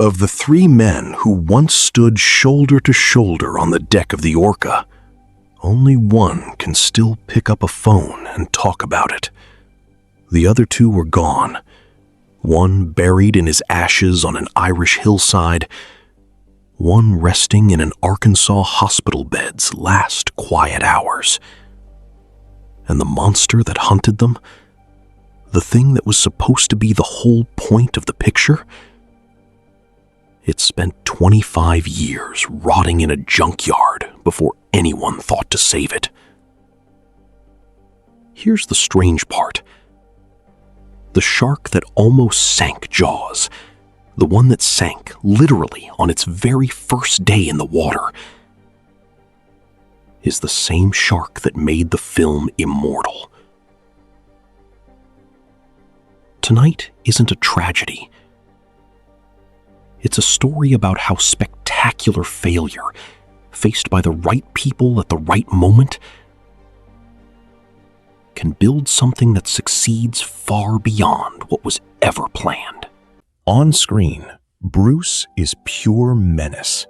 Of the three men who once stood shoulder to shoulder on the deck of the Orca, only one can still pick up a phone and talk about it. The other two were gone, one buried in his ashes on an Irish hillside, one resting in an Arkansas hospital bed's last quiet hours. And the monster that hunted them, the thing that was supposed to be the whole point of the picture, it spent 25 years rotting in a junkyard before anyone thought to save it. Here's the strange part. The shark that almost sank Jaws, the one that sank literally on its very first day in the water, is the same shark that made the film immortal. Tonight isn't a tragedy. It's a story about how spectacular failure, faced by the right people at the right moment, can build something that succeeds far beyond what was ever planned. On screen, Bruce is pure menace.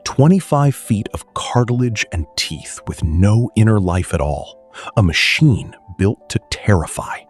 25 feet of cartilage and teeth with no inner life at all. A machine built to terrify.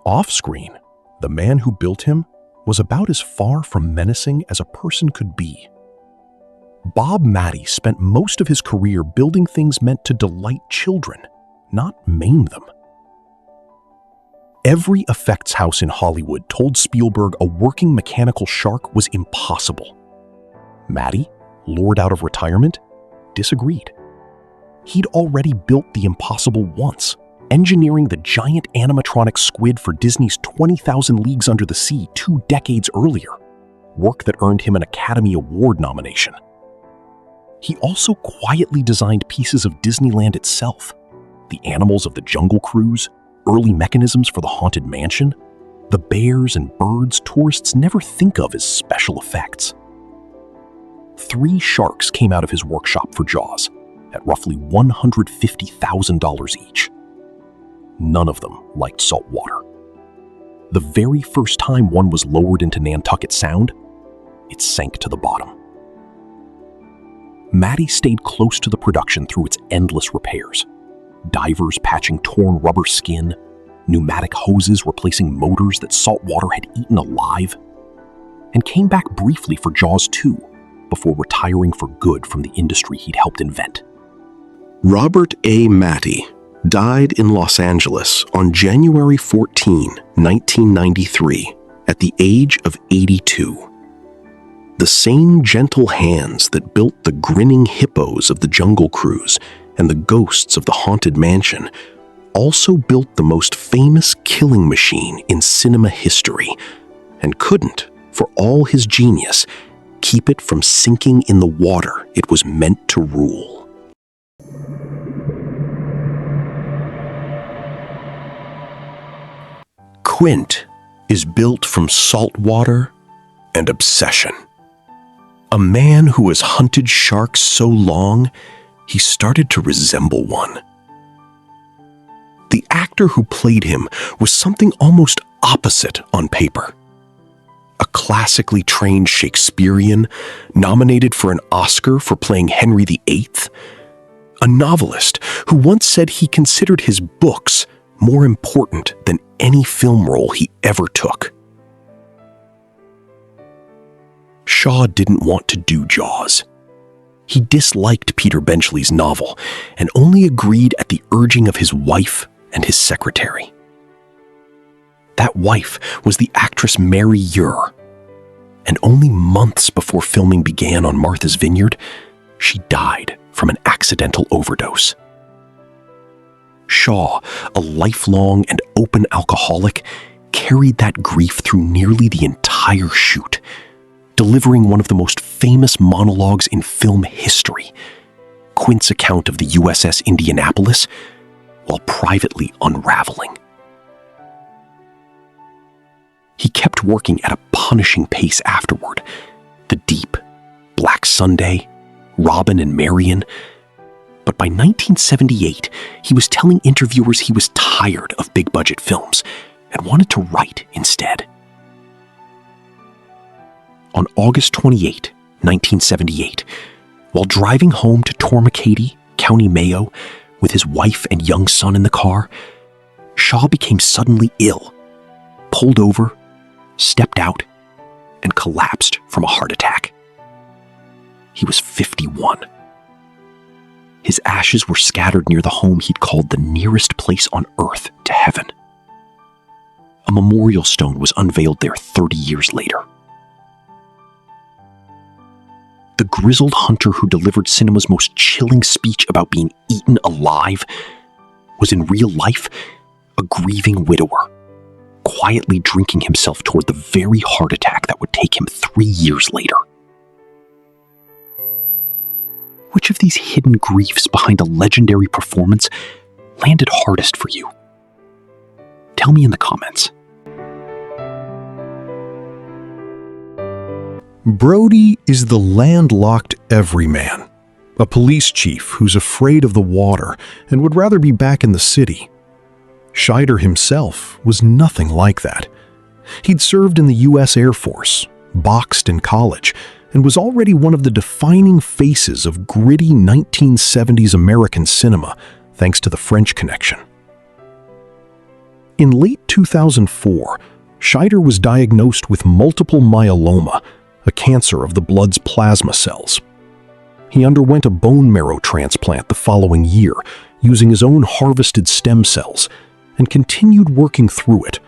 Off-screen, the man who built him was about as far from menacing as a person could be. Bob Matty spent most of his career building things meant to delight children, not maim them. Every effects house in Hollywood told Spielberg a working mechanical shark was impossible. Matty, lured out of retirement, disagreed. He'd already built the impossible once, engineering the giant animatronic squid for Disney's 20,000 Leagues Under the Sea 2 decades earlier, work that earned him an Academy Award nomination. He also quietly designed pieces of Disneyland itself, the animals of the Jungle Cruise, early mechanisms for the Haunted Mansion, the bears and birds tourists never think of as special effects. 3 sharks came out of his workshop for Jaws, at roughly $150,000 each. None of them liked salt water. The very first time one was lowered into Nantucket Sound, it sank to the bottom. Matty stayed close to the production through its endless repairs. Divers patching torn rubber skin, pneumatic hoses replacing motors that salt water had eaten alive, and came back briefly for Jaws 2 before retiring for good from the industry he'd helped invent. Robert A. Matty died in Los Angeles on January 14, 1993, at the age of 82. The same gentle hands that built the grinning hippos of the Jungle Cruise and the ghosts of the Haunted Mansion also built the most famous killing machine in cinema history, and couldn't, for all his genius, keep it from sinking in the water it was meant to rule. Quint is built from salt water and obsession. A man who has hunted sharks so long, he started to resemble one. The actor who played him was something almost opposite on paper. A classically trained Shakespearean, nominated for an Oscar for playing Henry VIII. A novelist who once said he considered his books more important than any film role he ever took. Shaw didn't want to do Jaws. He disliked Peter Benchley's novel and only agreed at the urging of his wife and his secretary. That wife was the actress Mary Ure, and only months before filming began on Martha's Vineyard, she died from an accidental overdose. Shaw, a lifelong and open alcoholic, carried that grief through nearly the entire shoot, delivering one of the most famous monologues in film history, Quint's account of the USS Indianapolis, while privately unraveling. He kept working at a punishing pace afterward. The Deep, Black Sunday, Robin and Marion. But by 1978, he was telling interviewers he was tired of big-budget films and wanted to write instead. on August 28, 1978, while driving home to Tormacaty, County Mayo, with his wife and young son in the car, Shaw became suddenly ill, pulled over, stepped out, and collapsed from a heart attack. He was 51. His ashes were scattered near the home he'd called the nearest place on earth to heaven. A memorial stone was unveiled there 30 years later. The grizzled hunter who delivered cinema's most chilling speech about being eaten alive was in real life a grieving widower, quietly drinking himself toward the very heart attack that would take him 3 years later. Which of these hidden griefs behind a legendary performance landed hardest for you? Tell me in the comments. Brody is the landlocked everyman, a police chief who's afraid of the water and would rather be back in the city. Scheider himself was nothing like that. He'd served in the U.S. Air Force, boxed in college, and was already one of the defining faces of gritty 1970s American cinema, thanks to the French Connection. In late 2004, Scheider was diagnosed with multiple myeloma, a cancer of the blood's plasma cells. He underwent a bone marrow transplant the following year, using his own harvested stem cells, and continued working through it,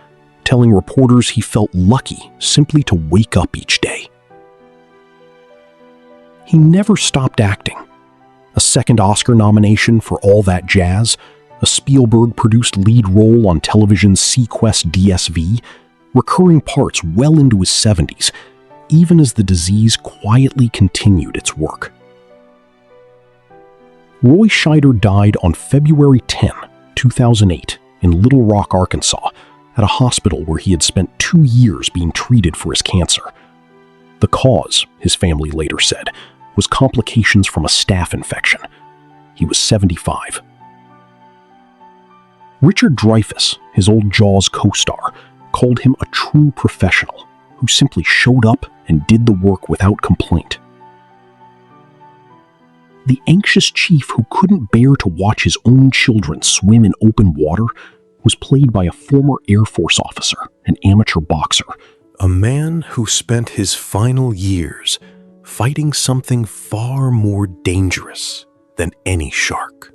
telling reporters he felt lucky simply to wake up each day. He never stopped acting. A second Oscar nomination for All That Jazz, a Spielberg-produced lead role on television's Sequest DSV, recurring parts well into his 70s, even as the disease quietly continued its work. Roy Scheider died on February 10, 2008, in Little Rock, Arkansas, at a hospital where he had spent 2 years being treated for his cancer. The cause, his family later said, was complications from a staph infection. He was 75. Richard Dreyfuss, his old Jaws co-star, called him a true professional who simply showed up and did the work without complaint. The anxious chief who couldn't bear to watch his own children swim in open water was played by a former Air Force officer, an amateur boxer. A man who spent his final years fighting something far more dangerous than any shark.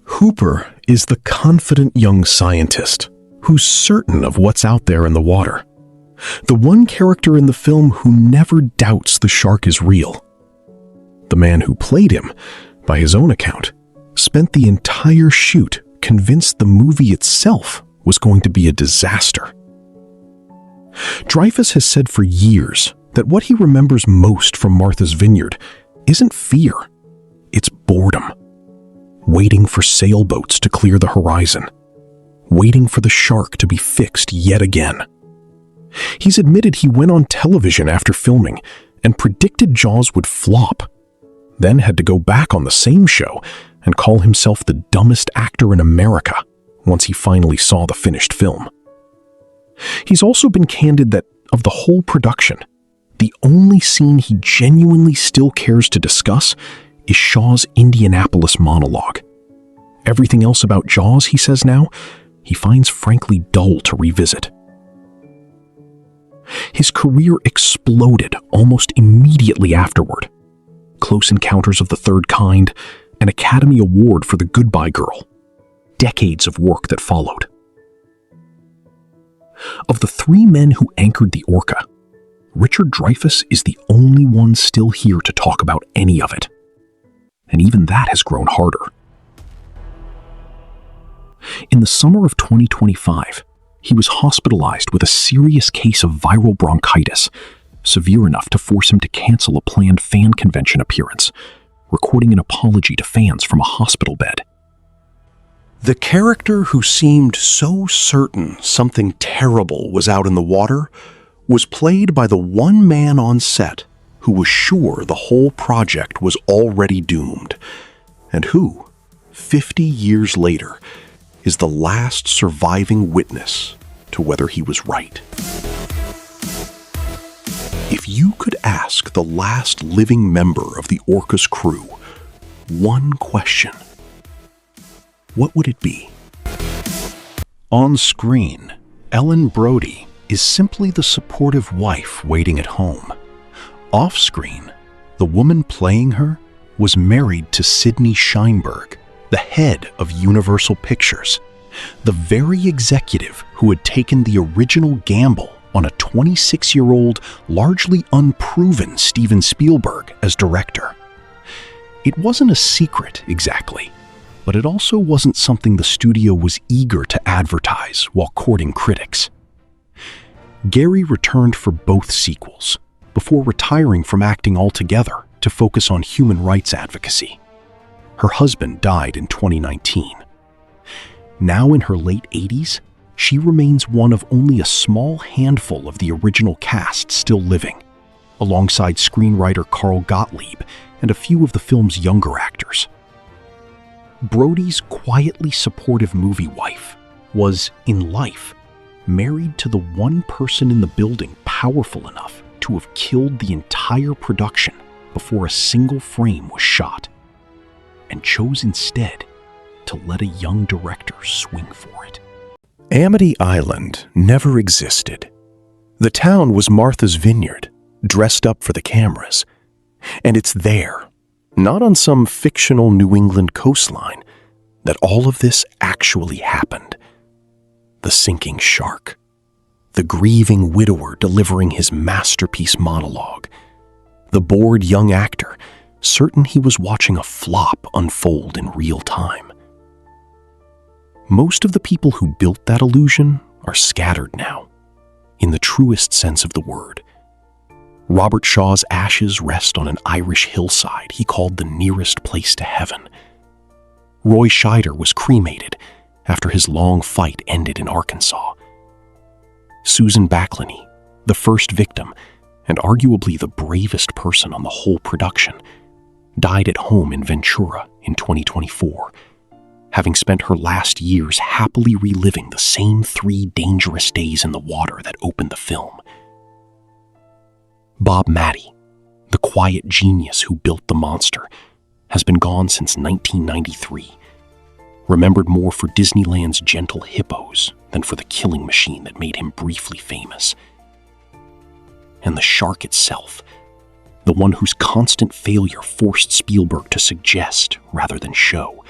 Hooper is the confident young scientist who's certain of what's out there in the water. The one character in the film who never doubts the shark is real. The man who played him, by his own account, spent the entire shoot convinced the movie itself was going to be a disaster. Dreyfuss has said for years that what he remembers most from Martha's Vineyard isn't fear, it's boredom. Waiting for sailboats to clear the horizon. Waiting for the shark to be fixed yet again. He's admitted he went on television after filming and predicted Jaws would flop, then had to go back on the same show and call himself the dumbest actor in America once he finally saw the finished film. He's also been candid that, of the whole production, the only scene he genuinely still cares to discuss is Shaw's Indianapolis monologue. Everything else about Jaws, he says now, he finds frankly dull to revisit. His career exploded almost immediately afterward. Close Encounters of the Third Kind, an Academy Award for The Goodbye Girl. Decades of work that followed. Of the 3 men who anchored the Orca, Richard Dreyfuss is the only one still here to talk about any of it. And even that has grown harder. In the summer of 2025, he was hospitalized with a serious case of viral bronchitis, severe enough to force him to cancel a planned fan convention appearance, recording an apology to fans from a hospital bed. The character who seemed so certain something terrible was out in the water was played by the one man on set who was sure the whole project was already doomed, and who, 50 years later, is the last surviving witness to whether he was right. If you could ask the last living member of the Orca's crew one question, what would it be? On screen, Ellen Brody is simply the supportive wife waiting at home. Off-screen, the woman playing her was married to Sidney Sheinberg, the head of Universal Pictures, the very executive who had taken the original gamble on a 26-year-old, largely unproven Steven Spielberg as director. It wasn't a secret, exactly, but it also wasn't something the studio was eager to advertise while courting critics. Gary returned for both sequels, before retiring from acting altogether to focus on human rights advocacy. Her husband died in 2019. Now in her late 80s, she remains one of only a small handful of the original cast still living, alongside screenwriter Carl Gottlieb and a few of the film's younger actors. Brody's quietly supportive movie wife was, in life, married to the one person in the building powerful enough to have killed the entire production before a single frame was shot, and chose instead to let a young director swing for it. Amity Island never existed. The town was Martha's Vineyard, dressed up for the cameras. And it's there, not on some fictional New England coastline, that all of this actually happened. The sinking shark, the grieving widower delivering his masterpiece monologue, the bored young actor certain he was watching a flop unfold in real time. Most of the people who built that illusion are scattered now, in the truest sense of the word. Robert Shaw's ashes rest on an Irish hillside he called the nearest place to heaven. Roy Scheider was cremated after his long fight ended in Arkansas. Susan Backlany, the first victim, and arguably the bravest person on the whole production, died at home in Ventura in 2024, having spent her last years happily reliving the same 3 dangerous days in the water that opened the film. Bob Matty, the quiet genius who built the monster, has been gone since 1993, remembered more for Disneyland's gentle hippos than for the killing machine that made him briefly famous. And the shark itself, the one whose constant failure forced Spielberg to suggest rather than show.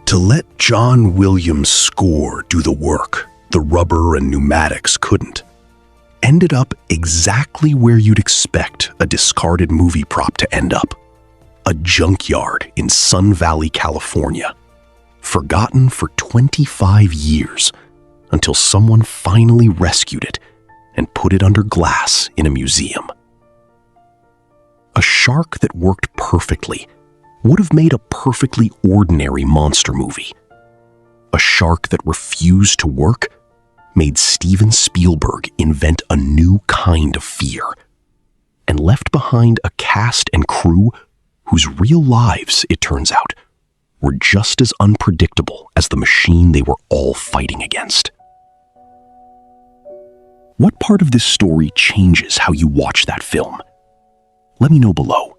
To let John Williams' score do the work the rubber and pneumatics couldn't, ended up exactly where you'd expect a discarded movie prop to end up. A junkyard in Sun Valley, California, forgotten for 25 years until someone finally rescued it and put it under glass in a museum. A shark that worked perfectly would have made a perfectly ordinary monster movie. A shark that refused to work made Steven Spielberg invent a new kind of fear and left behind a cast and crew whose real lives, it turns out, were just as unpredictable as the machine they were all fighting against. What part of this story changes how you watch that film? Let me know below.